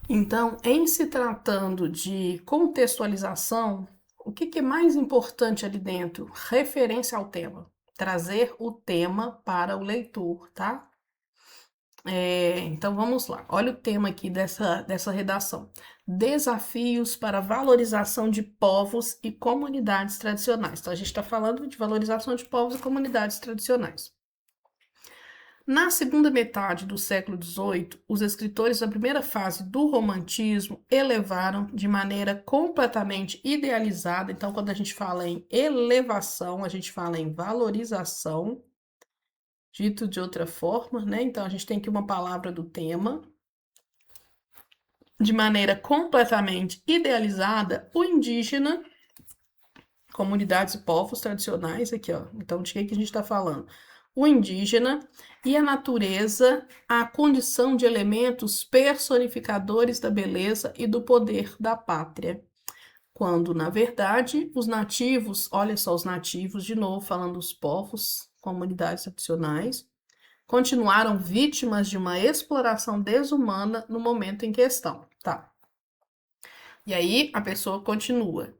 Então, em se tratando de contextualização, o que é mais importante ali dentro? Referência ao tema. Trazer o tema para o leitor, tá? Então vamos lá. Olha o tema aqui dessa redação: Desafios para a valorização de povos e comunidades tradicionais. Então, a gente está falando de valorização de povos e comunidades tradicionais. Na segunda metade do século XVIII, os escritores da primeira fase do romantismo elevaram de maneira completamente idealizada. Então, quando a gente fala em elevação, a gente fala em valorização, dito de outra forma, né? Então, a gente tem aqui uma palavra do tema. De maneira completamente idealizada, o indígena, comunidades e povos tradicionais, aqui, ó. Então, de que a gente está falando? O indígena e a natureza, a condição de elementos personificadores da beleza e do poder da pátria. Quando, na verdade, os nativos, olha só os nativos, de novo falando dos povos, comunidades tradicionais, continuaram vítimas de uma exploração desumana no momento em questão. Tá. E aí a pessoa continua.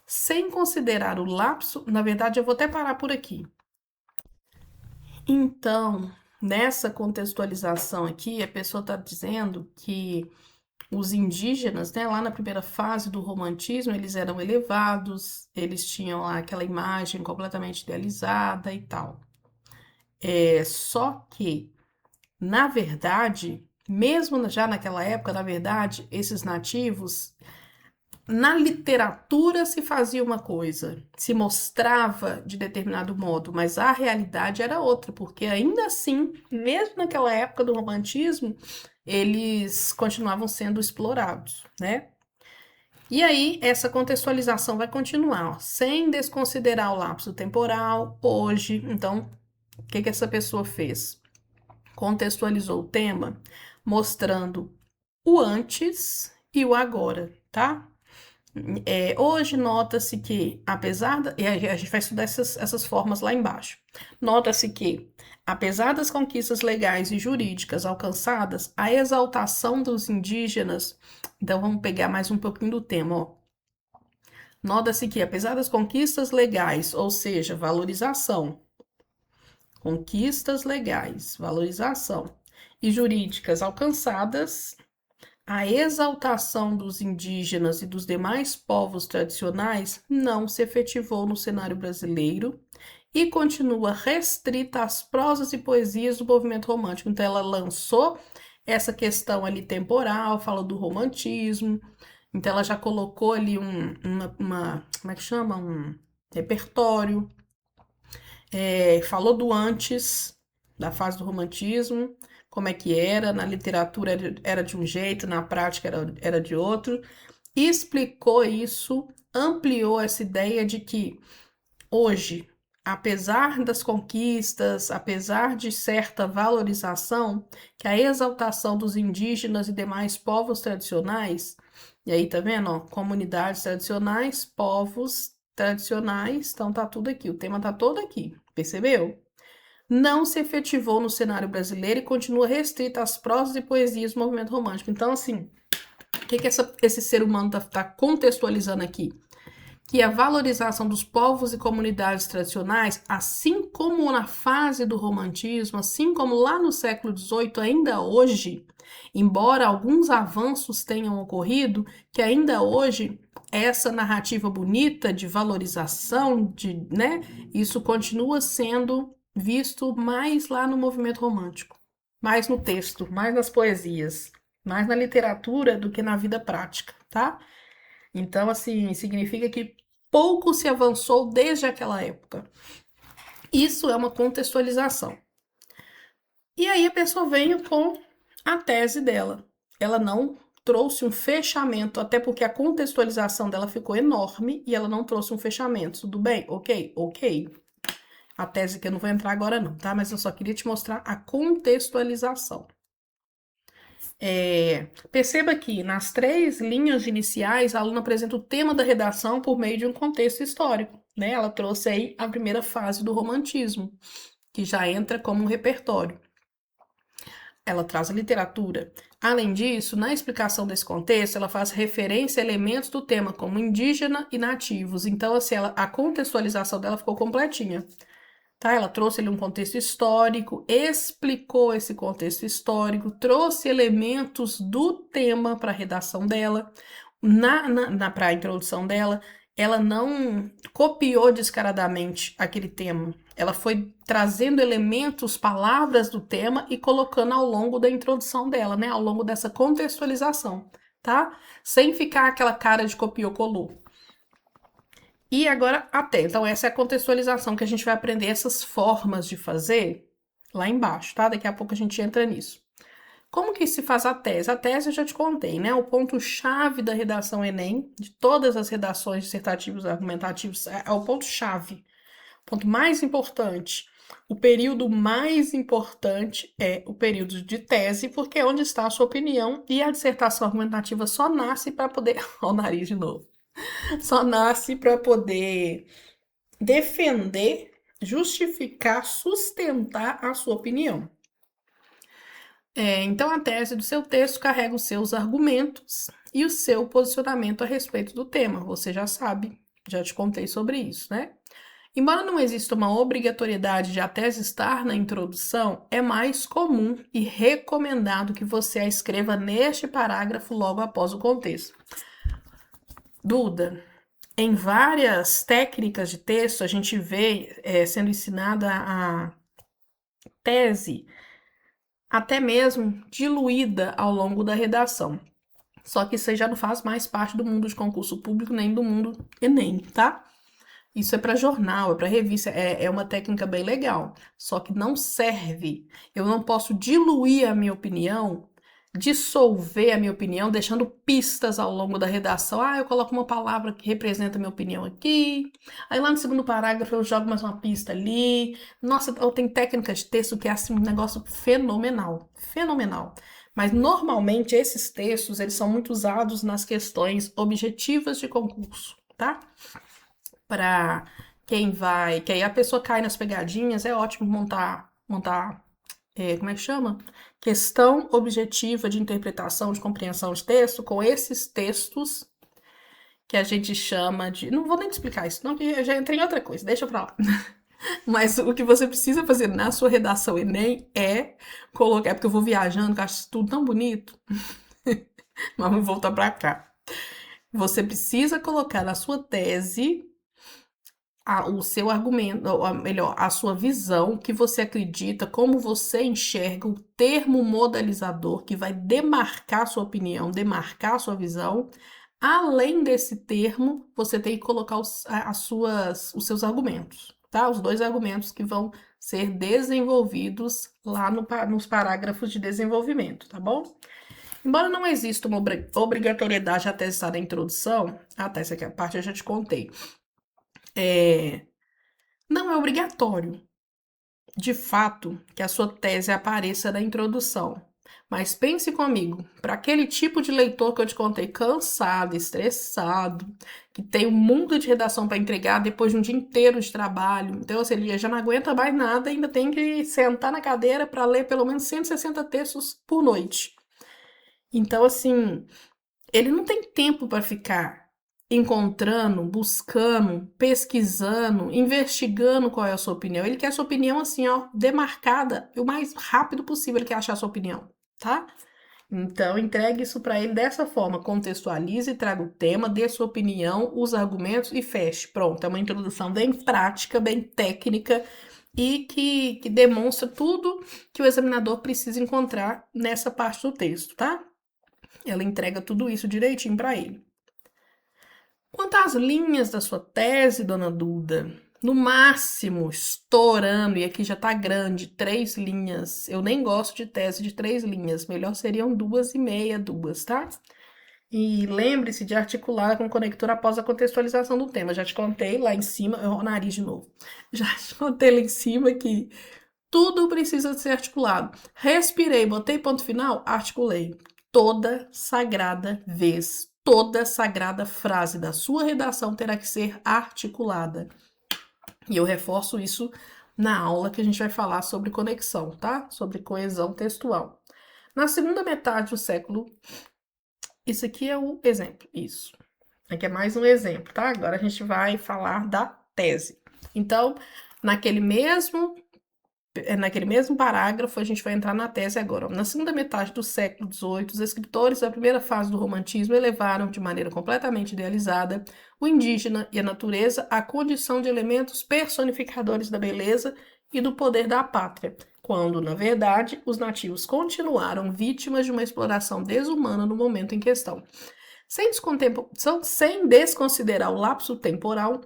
Sem considerar o lapso, na verdade, eu vou até parar por aqui. Então, nessa contextualização aqui, a pessoa está dizendo que os indígenas, né, lá na primeira fase do romantismo, eles eram elevados, eles tinham lá aquela imagem completamente idealizada e tal. Só que, na verdade, mesmo já naquela época, na verdade, esses nativos, na literatura se fazia uma coisa, se mostrava de determinado modo, mas a realidade era outra, porque ainda assim, mesmo naquela época do romantismo, eles continuavam sendo explorados, né? E aí, essa contextualização vai continuar, ó, sem desconsiderar o lapso temporal, hoje. Então, o que essa pessoa fez? Contextualizou o tema, mostrando o antes e o agora, tá? Hoje nota-se que, apesar da, e a gente vai estudar essas formas lá embaixo, nota-se que, apesar das conquistas legais e jurídicas alcançadas, a exaltação dos indígenas, então vamos pegar mais um pouquinho do tema, ó. Nota-se que, apesar das conquistas legais, ou seja, valorização, conquistas legais, valorização e jurídicas alcançadas, a exaltação dos indígenas e dos demais povos tradicionais não se efetivou no cenário brasileiro e continua restrita às prosas e poesias do movimento romântico. Então, ela lançou essa questão ali temporal, falou do romantismo, então ela já colocou ali como é que chama? Um repertório, falou do antes, da fase do romantismo, como é que era, na literatura era de um jeito, na prática era de outro, e explicou isso, ampliou essa ideia de que hoje, apesar das conquistas, apesar de certa valorização, que a exaltação dos indígenas e demais povos tradicionais, e aí tá vendo, ó, comunidades tradicionais, povos tradicionais, então tá tudo aqui, o tema tá todo aqui, percebeu? Não se efetivou no cenário brasileiro e continua restrita às prosas e poesias do movimento romântico. Então, assim, o que esse ser humano tá contextualizando aqui? Que a valorização dos povos e comunidades tradicionais, assim como na fase do romantismo, assim como lá no século XVIII, ainda hoje, embora alguns avanços tenham ocorrido, que ainda hoje essa narrativa bonita de valorização, né, isso continua sendo visto mais lá no movimento romântico, mais no texto, mais nas poesias, mais na literatura do que na vida prática, tá? Então, assim, significa que pouco se avançou desde aquela época. Isso é uma contextualização. E aí a pessoa veio com a tese dela. Ela não trouxe um fechamento, até porque a contextualização dela ficou enorme e ela não trouxe um fechamento. Tudo bem? Ok? Ok. A tese que eu não vou entrar agora não, tá? Mas eu só queria te mostrar a contextualização. Perceba que nas 3 linhas iniciais, a aluna apresenta o tema da redação por meio de um contexto histórico, né? Ela trouxe aí a primeira fase do romantismo, que já entra como um repertório. ela traz a literatura. Além disso, na explicação desse contexto, ela faz referência a elementos do tema, como indígena e nativos. Então, assim, a contextualização dela ficou completinha. Tá? Ela trouxe ali um contexto histórico, explicou esse contexto histórico, trouxe elementos do tema para a redação dela, para a introdução dela. Ela não copiou descaradamente aquele tema. Ela foi trazendo elementos, palavras do tema e colocando ao longo da introdução dela, né? Ao longo dessa contextualização, tá? Sem ficar aquela cara de copiou-colou. E agora até. Então, essa é a contextualização que a gente vai aprender essas formas de fazer lá embaixo, tá? Daqui a pouco a gente entra nisso. Como que se faz a tese? A tese eu já te contei, né? O ponto-chave da redação Enem, de todas as redações dissertativas e argumentativas, é o ponto-chave. O ponto mais importante. O período mais importante é o período de tese, porque é onde está a sua opinião, e a dissertação argumentativa só nasce para poder. Olha o nariz de novo. Só nasce para poder defender, justificar, sustentar a sua opinião. Então, a tese do seu texto carrega os seus argumentos e o seu posicionamento a respeito do tema. Você já sabe, já te contei sobre isso, né? Embora não exista uma obrigatoriedade de a tese estar na introdução, é mais comum e recomendado que você a escreva neste parágrafo logo após o contexto. Duda, em várias técnicas de texto, a gente vê sendo ensinada a tese até mesmo diluída ao longo da redação. Só que isso aí já não faz mais parte do mundo de concurso público, nem do mundo Enem, tá? Isso é para jornal, é para revista, é uma técnica bem legal. Só que não serve. Eu não posso diluir a minha opinião, dissolver a minha opinião, deixando pistas ao longo da redação. Eu coloco uma palavra que representa a minha opinião aqui. Aí lá no segundo parágrafo eu jogo mais uma pista ali. Nossa, tem técnica de texto que é assim um negócio fenomenal. Fenomenal. Mas normalmente esses textos, eles são muito usados nas questões objetivas de concurso, tá? Para quem vai, que aí a pessoa cai nas pegadinhas, é ótimo montar, como é que chama? Questão objetiva de interpretação, de compreensão de texto, com esses textos que a gente chama de... Não vou nem te explicar isso, não, porque eu já entrei em outra coisa, deixa pra lá. Mas o que você precisa fazer na sua redação Enem é colocar, porque eu vou viajando, que eu acho tudo tão bonito. Mas vamos voltar pra cá. Você precisa colocar na sua tese o seu argumento, ou melhor, a sua visão, que você acredita, como você enxerga o termo modalizador que vai demarcar sua opinião, demarcar sua visão. Além desse termo, você tem que colocar os seus argumentos, tá? Os dois argumentos que vão ser desenvolvidos lá nos parágrafos de desenvolvimento, tá bom? Embora não exista uma obrigatoriedade até estar na introdução, até essa aqui a parte eu já te contei. Não é obrigatório, de fato, que a sua tese apareça na introdução. Mas pense comigo, para aquele tipo de leitor que eu te contei, cansado, estressado, que tem um mundo de redação para entregar depois de um dia inteiro de trabalho, então assim, ele já não aguenta mais nada, ainda tem que sentar na cadeira para ler pelo menos 160 textos por noite. Então, assim, ele não tem tempo para ficar encontrando, buscando, pesquisando, investigando qual é a sua opinião. Ele quer a sua opinião assim, ó, demarcada o mais rápido possível. Ele quer achar a sua opinião, tá? Então, entregue isso para ele dessa forma. Contextualize, traga o tema, dê sua opinião, os argumentos e feche. Pronto, é uma introdução bem prática, bem técnica e que demonstra tudo que o examinador precisa encontrar nessa parte do texto, tá? Ela entrega tudo isso direitinho para ele. Quanto às linhas da sua tese, dona Duda, no máximo, estourando, e aqui já tá grande, 3 linhas. Eu nem gosto de tese de 3 linhas, melhor seriam 2,5, tá? E lembre-se de articular com o conector após a contextualização do tema. Já te contei lá em cima, o nariz de novo. Já te contei lá em cima que tudo precisa ser articulado. Respirei, botei ponto final, articulei. Toda sagrada vez, toda sagrada frase da sua redação terá que ser articulada. E eu reforço isso na aula que a gente vai falar sobre conexão, tá? Sobre coesão textual. Na segunda metade do século, isso aqui é o exemplo, isso. Aqui é mais um exemplo, tá? Agora a gente vai falar da tese. Então, naquele mesmo parágrafo, a gente vai entrar na tese agora. Na segunda metade do século XVIII, os escritores da primeira fase do romantismo elevaram, de maneira completamente idealizada, o indígena e a natureza à condição de elementos personificadores da beleza e do poder da pátria, quando, na verdade, os nativos continuaram vítimas de uma exploração desumana no momento em questão. Sem desconsiderar o lapso temporal,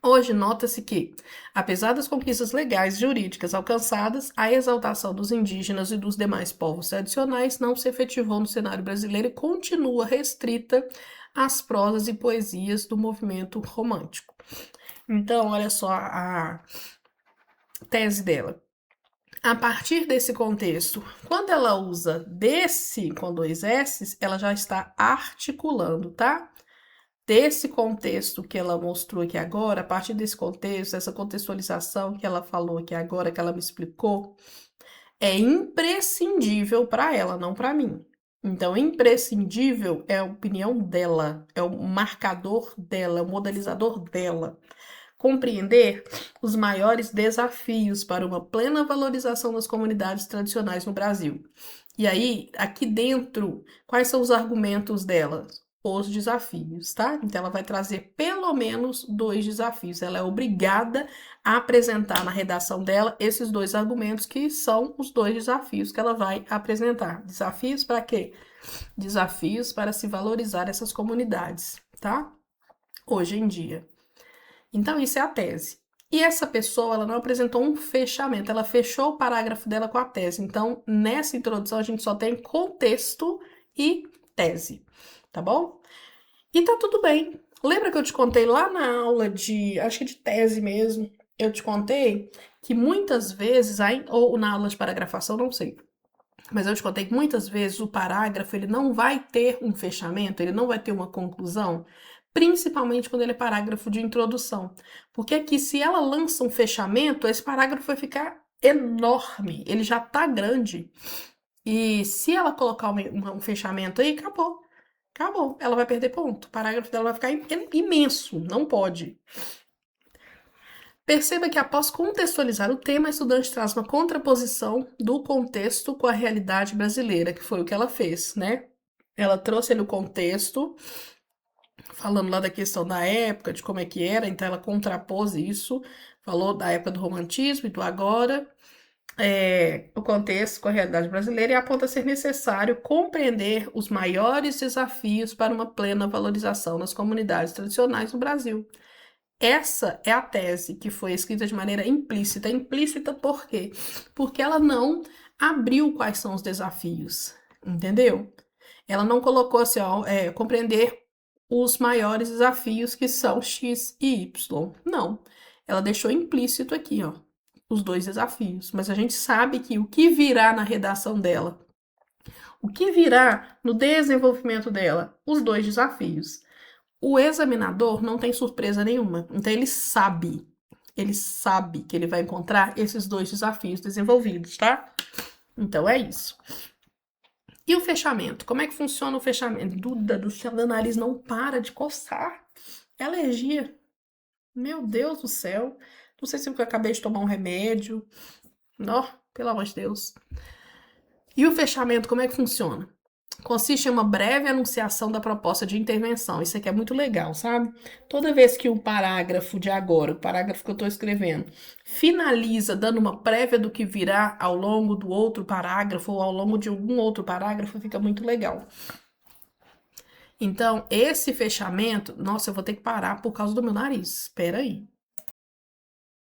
hoje nota-se que, apesar das conquistas legais e jurídicas alcançadas, a exaltação dos indígenas e dos demais povos tradicionais não se efetivou no cenário brasileiro e continua restrita às prosas e poesias do movimento romântico. Então, olha só a tese dela. A partir desse contexto, quando ela usa desse com dois S's, ela já está articulando, tá? Desse contexto que ela mostrou aqui agora, a partir desse contexto, essa contextualização que ela falou aqui agora, que ela me explicou, é imprescindível para ela, não para mim. Então, imprescindível é a opinião dela, é o marcador dela, é o modelizador dela. Compreender os maiores desafios para uma plena valorização das comunidades tradicionais no Brasil. E aí, aqui dentro, quais são os argumentos dela? Os desafios, tá? Então, ela vai trazer pelo menos 2 desafios. Ela é obrigada a apresentar na redação dela esses 2 argumentos, que são os 2 desafios que ela vai apresentar. Desafios para quê? Desafios para se valorizar essas comunidades, tá? Hoje em dia. Então, isso é a tese. E essa pessoa, ela não apresentou um fechamento, ela fechou o parágrafo dela com a tese. Então, nessa introdução, a gente só tem contexto e tese, tá bom? E tá tudo bem. Lembra que eu te contei lá na aula de, acho que de tese mesmo, eu te contei que muitas vezes, ou na aula de paragrafação, não sei, mas eu te contei que muitas vezes o parágrafo, ele não vai ter um fechamento, ele não vai ter uma conclusão, principalmente quando ele é parágrafo de introdução. Porque aqui, se ela lança um fechamento, esse parágrafo vai ficar enorme, ele já tá grande. E se ela colocar um fechamento aí, acabou. Acabou. Ela vai perder ponto. O parágrafo dela vai ficar imenso. Não pode. Perceba que após contextualizar o tema, a estudante traz uma contraposição do contexto com a realidade brasileira, que foi o que ela fez, né? Ela trouxe ali o contexto, falando lá da questão da época, de como é que era, então ela contrapôs isso, falou da época do romantismo e do agora, o contexto com a realidade brasileira, e aponta ser necessário compreender os maiores desafios para uma plena valorização das comunidades tradicionais no Brasil. Essa é a tese que foi escrita de maneira implícita. Implícita por quê? Porque ela não abriu quais são os desafios, entendeu? Ela não colocou assim, ó, compreender os maiores desafios que são X e Y. Não. Ela deixou implícito aqui, ó, os 2 desafios. Mas a gente sabe que o que virá na redação dela, o que virá no desenvolvimento dela, os 2 desafios. O examinador não tem surpresa nenhuma, então ele sabe que ele vai encontrar esses 2 desafios desenvolvidos, tá? Então é isso. E o fechamento? Como é que funciona o fechamento? Duda do céu, meu nariz não para de coçar. É alergia. Meu Deus do céu. Não sei se eu acabei de tomar um remédio. Não, pelo amor de Deus. E o fechamento, como é que funciona? Consiste em uma breve anunciação da proposta de intervenção. Isso aqui é muito legal, sabe? Toda vez que o parágrafo de agora, o parágrafo que eu estou escrevendo, finaliza dando uma prévia do que virá ao longo do outro parágrafo ou ao longo de algum outro parágrafo, fica muito legal. Então, esse fechamento... Nossa, eu vou ter que parar por causa do meu nariz. Espera aí.